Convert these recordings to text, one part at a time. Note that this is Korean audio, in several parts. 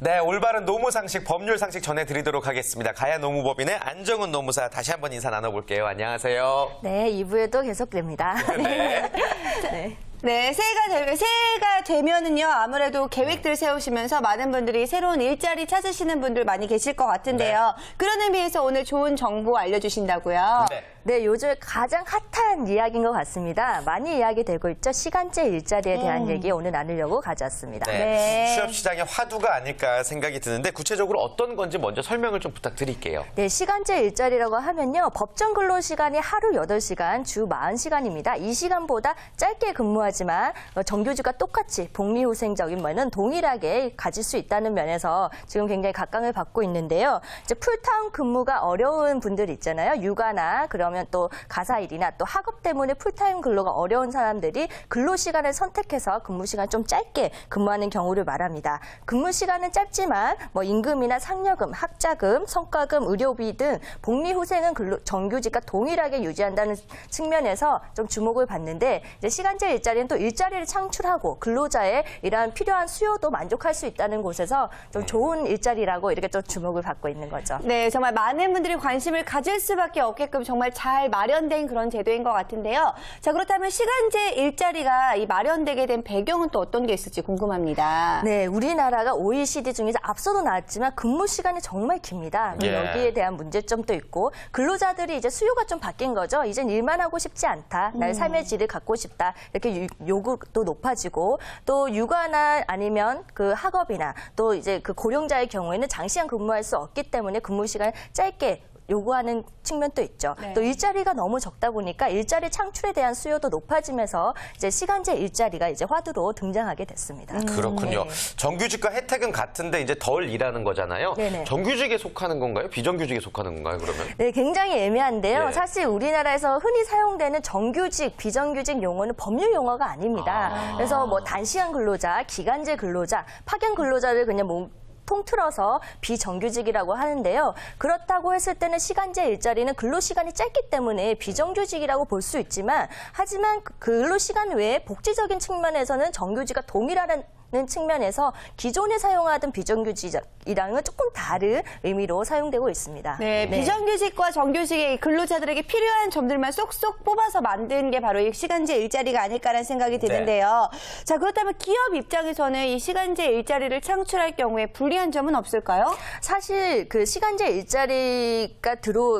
네, 올바른 노무상식, 법률상식 전해드리도록 하겠습니다. 가야 노무법인의 안정훈 노무사 다시 한번 인사 나눠볼게요. 안녕하세요. 네, 2부에도 계속됩니다. 네. 네. 네, 새해가 되면은요, 아무래도 계획들 세우시면서 많은 분들이 새로운 일자리 찾으시는 분들 많이 계실 것 같은데요. 네. 그런 의미에서 오늘 좋은 정보 알려주신다고요. 네, 요즘 가장 핫한 이야기인 것 같습니다. 많이 이야기되고 있죠. 시간제 일자리에 대한 얘기 오늘 나누려고 가져왔습니다. 네. 취업시장의 화두가 아닐까 생각이 드는데 구체적으로 어떤 건지 먼저 설명을 좀 부탁드릴게요. 네, 시간제 일자리라고 하면요. 법정 근로시간이 하루 8시간, 주 40시간입니다. 이 시간보다 짧게 근무하지만 정규직과 똑같이 복리후생적인 면은 동일하게 가질 수 있다는 면에서 지금 굉장히 각광을 받고 있는데요. 이제 풀타임 근무가 어려운 분들 있잖아요. 육아나 그러면 또 가사일이나 또 학업 때문에 풀타임 근로가 어려운 사람들이 근로시간을 선택해서 근무시간 좀 짧게 근무하는 경우를 말합니다. 근무시간은 짧지만 뭐 임금이나 상여금, 학자금, 성과금, 의료비 등 복리후생은 정규직과 동일하게 유지한다는 측면에서 좀 주목을 받는데 이제 시간제 일자리는 또 일자리를 창출하고 근로자의 이러한 필요한 수요도 만족할 수 있다는 곳에서 좀 좋은 일자리라고 이렇게 또 주목을 받고 있는 거죠. 네, 정말 많은 분들이 관심을 가질 수밖에 없게끔 정말 잘 마련된 그런 제도인 것 같은데요. 자, 그렇다면 시간제 일자리가 이 마련되게 된 배경은 또 어떤 게 있을지 궁금합니다. 네, 우리나라가 OECD 중에서 앞서도 나왔지만 근무 시간이 정말 깁니다. 여기에 대한 문제점도 있고 근로자들이 이제 수요가 좀 바뀐 거죠. 이젠 일만 하고 싶지 않다. 나의 삶의 질을 갖고 싶다. 이렇게 요구도 높아지고 또 육아나 아니면 그 학업이나 또 이제 그 고령자의 경우에는 장시간 근무할 수 없기 때문에 근무 시간을 짧게 요구하는 측면도 있죠. 네. 또 일자리가 너무 적다 보니까 일자리 창출에 대한 수요도 높아지면서 이제 시간제 일자리가 이제 화두로 등장하게 됐습니다. 그렇군요. 네. 정규직과 혜택은 같은데 이제 덜 일하는 거잖아요. 네네. 정규직에 속하는 건가요? 비정규직에 속하는 건가요, 그러면? 네, 굉장히 애매한데요. 네. 사실 우리나라에서 흔히 사용되는 정규직, 비정규직 용어는 법률 용어가 아닙니다. 그래서 뭐 단시간 근로자, 기간제 근로자, 파견 근로자를 그냥 통틀어서 비정규직이라고 하는데요. 그렇다고 했을 때는 시간제 일자리는 근로시간이 짧기 때문에 비정규직이라고 볼 수 있지만 하지만 근로시간 외에 복지적인 측면에서는 정규직과 동일하는 측면에서 기존에 사용하던 비정규직이랑은 조금 다른 의미로 사용되고 있습니다. 네, 비정규직과 정규직의 근로자들에게 필요한 점들만 쏙쏙 뽑아서 만든 게 바로 이 시간제 일자리가 아닐까라는 생각이 드는데요. 자, 그렇다면 기업 입장에서는 이 시간제 일자리를 창출할 경우에 불리한 점은 없을까요? 사실 그 시간제 일자리가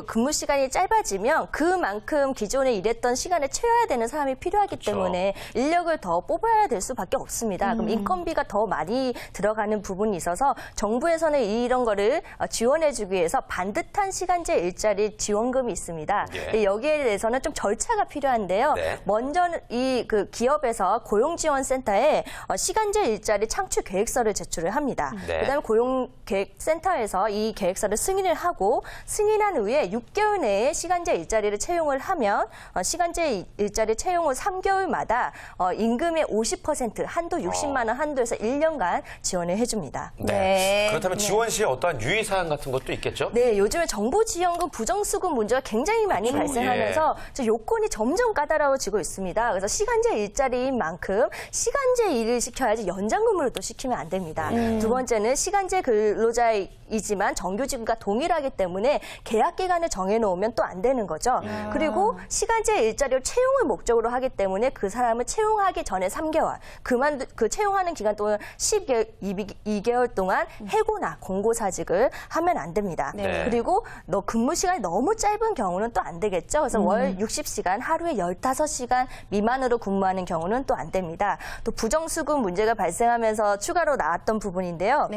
근무 시간이 짧아지면 그만큼 기존에 일했던 시간을 채워야 되는 사람이 필요하기 때문에 인력을 더 뽑아야 될 수밖에 없습니다. 그럼 인건비가 더 많이 들어가는 부분이 있어서 정부에서는 이런 거를 지원해주기 위해서 반듯한 시간제 일자리 지원금이 있습니다. 여기에 대해서는 좀 절차가 필요한데요. 먼저 이 그 기업에서 고용지원센터에 시간제 일자리 창출 계획서를 제출을 합니다. 그다음에 고용계획센터에서 이 계획서를 승인을 하고 승인한 후에 6개월 내에 시간제 일자리를 채용을 하면 시간제 일자리 채용 후 3개월마다 임금의 50% 한도 60만 원 한도에서 1년간 지원을 해줍니다. 네. 그렇다면 지원 시에 어떠한 유의사항 같은 것도 있겠죠? 네, 요즘에 정부지원금 부정수급 문제가 굉장히 많이 발생하면서 요건이 점점 까다로워지고 있습니다. 그래서 시간제 일자리인 만큼 시간제 일을 시켜야지 연장 근무를 또 시키면 안 됩니다. 두 번째는 시간제 근로자이지만 정규직과 동일하기 때문에 계약 기간을 정해놓으면 또 안 되는 거죠. 그리고 시간제 일자리를 채용을 목적으로 하기 때문에 그 사람을 채용하기 전에 3개월, 그 채용하는 기간 동안 12개월 동안 해고나 공고사직을 하면 안 됩니다. 그리고 근무 시간이 너무 짧은 경우는 또 안 되겠죠. 그래서 월 60시간, 하루에 15시간 미만으로 근무하는 경우는 또 안 됩니다. 또 부정수급 문제가 발생하면서 추가로 나왔던 부분인데요.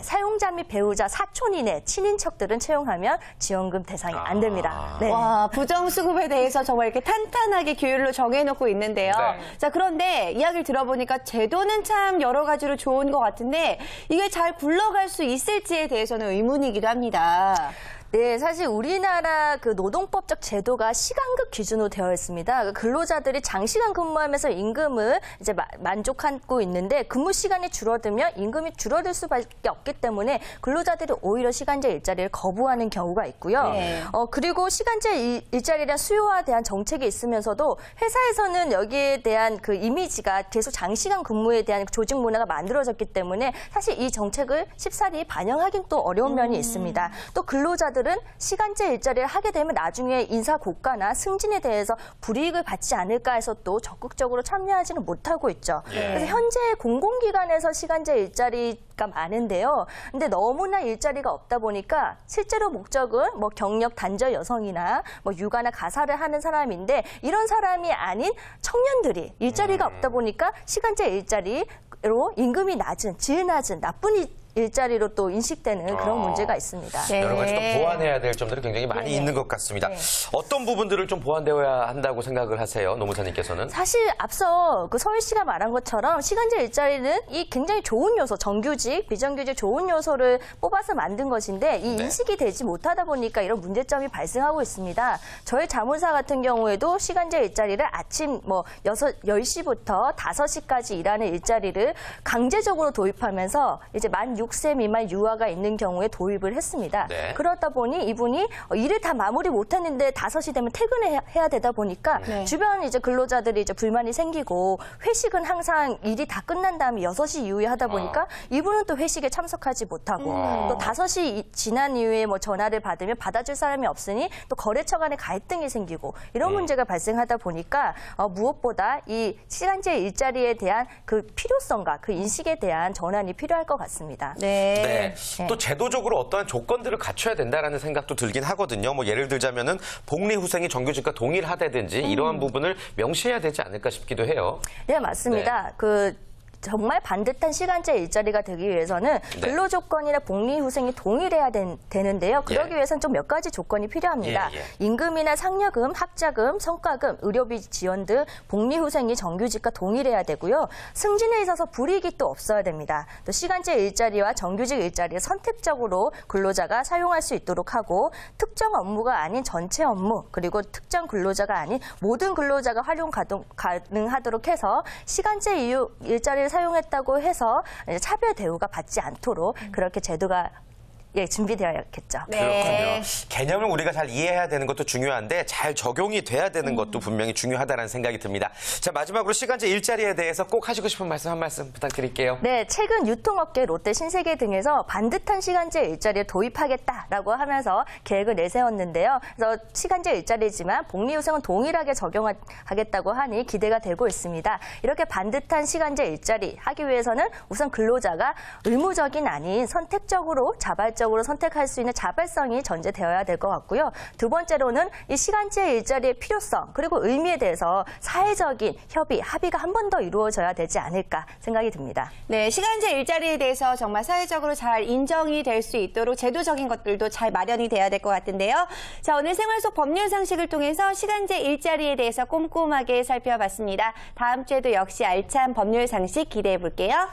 사용자 및 배우자, 사촌 이내, 친인척들은 채용하면 지원금 대상이 안 됩니다. 와, 부정수급에 대해서 정말 이렇게 탄탄하게 규율로 정해놓고 있는데요. 자, 그런데 이야기를 들어보니까 제도는 참 여러 가지로 좋은 것 같은데 이게 잘 굴러갈 수 있을지에 대해서는 의문이기도 합니다. 네, 사실 우리나라 그 노동법적 제도가 시간급 기준으로 되어 있습니다. 근로자들이 장시간 근무하면서 임금을 이제 만족하고 있는데 근무 시간이 줄어들면 임금이 줄어들 수밖에 없기 때문에 근로자들이 오히려 시간제 일자리를 거부하는 경우가 있고요. 네. 그리고 시간제 일자리에 대한 수요에 대한 정책이 있으면서도 회사에서는 여기에 대한 그 이미지가 계속 장시간 근무에 대한 조직 문화가 만들어졌기 때문에 사실 이 정책을 쉽사리 반영하긴 또 어려운 면이 있습니다. 또 근로자들은 시간제 일자리를 하게 되면 나중에 인사 고과나 승진에 대해서 불이익을 받지 않을까 해서 또 적극적으로 참여하지는 못하고 있죠. 그래서 현재 공공기관에서 시간제 일자리가 많은데요. 근데 너무나 일자리가 없다 보니까 실제로 목적은 뭐 경력 단절 여성이나 뭐 육아나 가사를 하는 사람인데 이런 사람이 아닌 청년들이 일자리가 없다 보니까 시간제 일자리로 임금이 낮은, 질 낮은, 나쁜 일자리로 또 인식되는 그런 문제가 있습니다. 네. 여러 가지 또 보완해야 될 점들이 굉장히 많이 있는 것 같습니다. 어떤 부분들을 좀 보완되어야 한다고 생각을 하세요, 노무사님께서는? 사실 앞서 그 서울시가 말한 것처럼 시간제 일자리는 이 굉장히 좋은 요소, 정규직, 비정규직 좋은 요소를 뽑아서 만든 것인데 이 인식이 되지 못하다 보니까 이런 문제점이 발생하고 있습니다. 저희 자문사 같은 경우에도 시간제 일자리를 아침 뭐 10시부터 5시까지 일하는 일자리를 강제적으로 도입하면서 이제 만 6세 미만 유아가 있는 경우에 도입을 했습니다. 네. 그러다 보니 이분이 일을 다 마무리 못했는데 5시 되면 퇴근해야 되다 보니까 주변 이제 근로자들이 이제 불만이 생기고 회식은 항상 일이 다 끝난 다음에 6시 이후에 하다 보니까 이분은 또 회식에 참석하지 못하고 또 5시 지난 이후에 뭐 전화를 받으면 받아줄 사람이 없으니 또 거래처 간에 갈등이 생기고 이런 문제가 발생하다 보니까 무엇보다 이 시간제 일자리에 대한 그 필요성과 그 인식에 대한 전환이 필요할 것 같습니다. 네. 또 제도적으로 어떠한 조건들을 갖춰야 된다라는 생각도 들긴 하거든요. 뭐 예를 들자면은 복리 후생이 정규직과 동일하다든지 이러한 부분을 명시해야 되지 않을까 싶기도 해요. 네, 맞습니다. 정말 반듯한 시간제 일자리가 되기 위해서는 근로 조건이나 복리 후생이 동일해야 되는데요. 그러기 위해서는 좀 몇 가지 조건이 필요합니다. 임금이나 상여금, 학자금, 성과금, 의료비 지원 등 복리 후생이 정규직과 동일해야 되고요. 승진에 있어서 불이익이 또 없어야 됩니다. 또 시간제 일자리와 정규직 일자리를 선택적으로 근로자가 사용할 수 있도록 하고 특정 업무가 아닌 전체 업무 그리고 특정 근로자가 아닌 모든 근로자가 활용 가능하도록 해서 시간제 이후 일자리를 사용했다고 해서 차별 대우가 받지 않도록 그렇게 제도가 준비되어야겠죠. 그렇군요. 개념을 우리가 잘 이해해야 되는 것도 중요한데 잘 적용이 돼야 되는 것도 분명히 중요하다는 생각이 듭니다. 자, 마지막으로 시간제 일자리에 대해서 꼭 하시고 싶은 말씀 한 말씀 부탁드릴게요. 네, 최근 유통업계, 롯데, 신세계 등에서 반듯한 시간제 일자리를 도입하겠다라고 하면서 계획을 내세웠는데요. 그래서 시간제 일자리지만 복리후생은 동일하게 적용하겠다고 하니 기대가 되고 있습니다. 이렇게 반듯한 시간제 일자리 하기 위해서는 우선 근로자가 의무적인 아닌 선택적으로 자발적으로 선택할 수 있는 자발성이 전제되어야 될 것 같고요. 두 번째로는 이 시간제 일자리의 필요성 그리고 의미에 대해서 사회적인 협의, 합의가 한 번 더 이루어져야 되지 않을까 생각이 듭니다. 네, 시간제 일자리에 대해서 정말 사회적으로 잘 인정이 될 수 있도록 제도적인 것들도 잘 마련이 돼야 될 것 같은데요. 자, 오늘 생활 속 법률 상식을 통해서 시간제 일자리에 대해서 꼼꼼하게 살펴봤습니다. 다음 주에도 역시 알찬 법률 상식 기대해 볼게요.